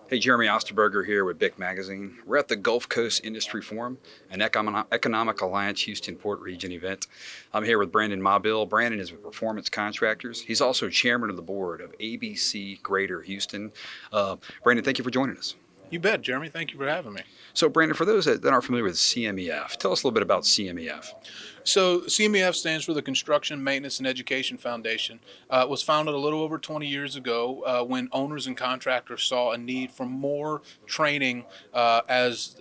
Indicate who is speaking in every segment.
Speaker 1: Hey, Jeremy Osterberger here with BIC Magazine. We're at the Gulf Coast Industry Forum, an Economic Alliance Houston Port Region event. I'm here with Brandon Mabile. Brandon is with Performance Contractors. He's also chairman of the board of ABC Greater Houston. Brandon, thank you for joining us.
Speaker 2: You bet, Jeremy. Thank you for having me.
Speaker 1: So, Brandon, for those that aren't familiar with CMEF, tell us a little bit about CMEF.
Speaker 2: So CMEF stands for the Construction, Maintenance, and Education Foundation. It was founded a little over 20 years ago when owners and contractors saw a need for more training as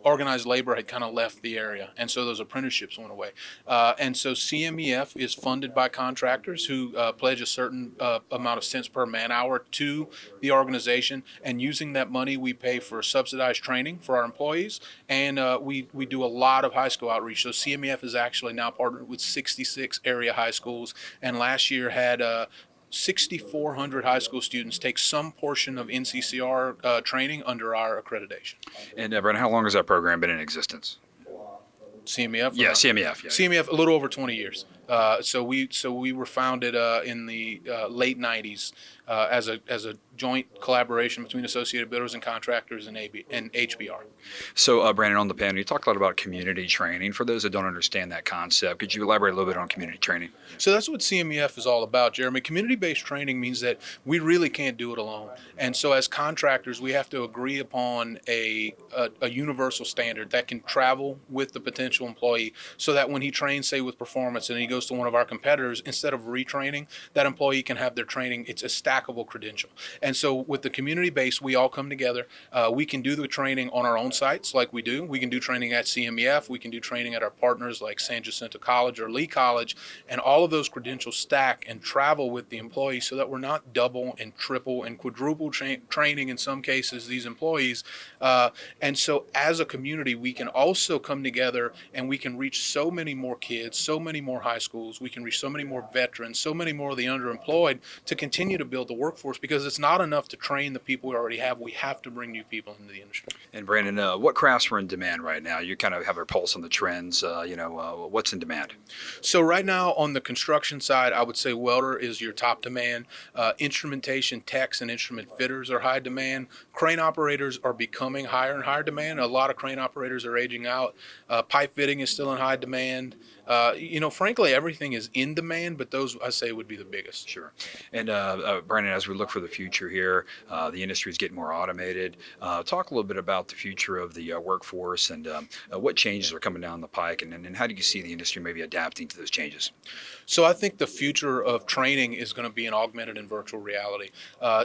Speaker 2: organized labor had kind of left the area, and so those apprenticeships went away. And so CMEF is funded by contractors who pledge a certain amount of cents per man hour to the organization, and using that money we pay for subsidized training for our employees, and we do a lot of high school outreach. So CMEF is actually now partnered with 66 area high schools, and last year had 6,400 high school students take some portion of NCCR training under our accreditation.
Speaker 1: And, Brandon, how long has that program been in existence?
Speaker 2: CMEF?
Speaker 1: Yeah, CMEF. Yeah.
Speaker 2: CMEF, a little over 20 years. So we were founded in the late 90s as a joint collaboration between Associated Builders and Contractors and HBR.
Speaker 1: So, Brandon, on the panel, you talked a lot about community training. For those that don't understand that concept, could you elaborate a little bit on community training?
Speaker 2: So that's what CMEF is all about, Jeremy. Community-based training means that we really can't do it alone. And so as contractors, we have to agree upon a universal standard that can travel with the potential employee, so that when he trains, say, with Performance, and he goes to one of our competitors, instead of retraining, that employee can have their training. It's a stackable credential. And so with the community base, we all come together. We can do the training on our own sites like we do. We can do training at CMEF. We can do training at our partners like San Jacinto College or Lee College. And all of those credentials stack and travel with the employee, so that we're not double and triple and quadruple training in some cases these employees. And so as a community, we can also come together and we can reach so many more kids, so many more high schools. We can reach so many more veterans, so many more of the underemployed, to continue to build the workforce, because it's not enough to train the people we already have. We have to bring new people into the industry.
Speaker 1: And Brandon, what crafts are in demand right now? You kind of have a pulse on the trends. What's in demand?
Speaker 2: So right now on the construction side, I would say welder is your top demand. Instrumentation techs and instrument fitters are high demand. Crane operators are becoming higher and higher demand. A lot of crane operators are aging out. Pipe fitting is still in high demand. Frankly, everything is in demand, but those I say would be the biggest.
Speaker 1: Sure. And Brandon, as we look for the future here, the industry is getting more automated. Talk a little bit about the future of the workforce and what changes are coming down the pike, and how do you see the industry maybe adapting to those changes?
Speaker 2: So I think the future of training is going to be in augmented and virtual reality.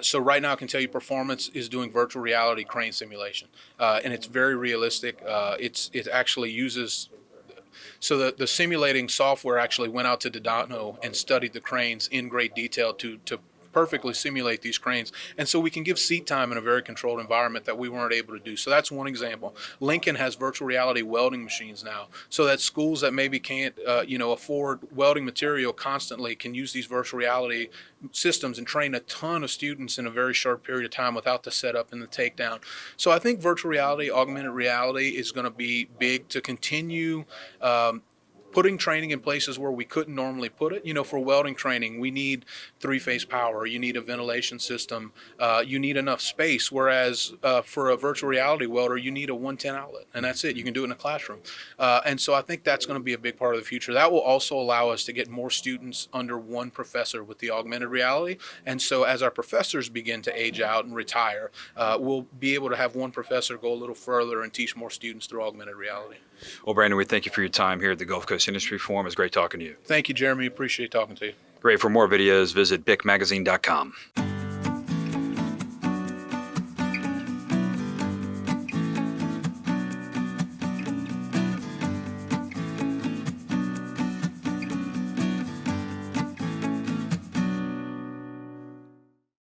Speaker 2: So right now I can tell you Performance is doing virtual reality crane simulation, and it's very realistic. It actually uses So the simulating software actually went out to Dodano and studied the cranes in great detail to perfectly simulate these cranes. And so we can give seat time in a very controlled environment that we weren't able to do. So that's one example. Lincoln has virtual reality welding machines now, so that schools that maybe can't afford welding material constantly can use these virtual reality systems and train a ton of students in a very short period of time without the setup and the takedown. So I think virtual reality, augmented reality is going to be big to continue putting training in places where we couldn't normally put it. For welding training, we need three-phase power. You need a ventilation system. You need enough space, whereas for a virtual reality welder, you need a 110 outlet, and that's it. You can do it in a classroom. And so I think that's going to be a big part of the future. That will also allow us to get more students under one professor with the augmented reality. And so as our professors begin to age out and retire, we'll be able to have one professor go a little further and teach more students through augmented reality.
Speaker 1: Well, Brandon, we thank you for your time here at the Gulf Coast Industry Forum. It was great talking to you.
Speaker 2: Thank you, Jeremy. Appreciate talking to you.
Speaker 1: Great. For more videos, visit bicmagazine.com.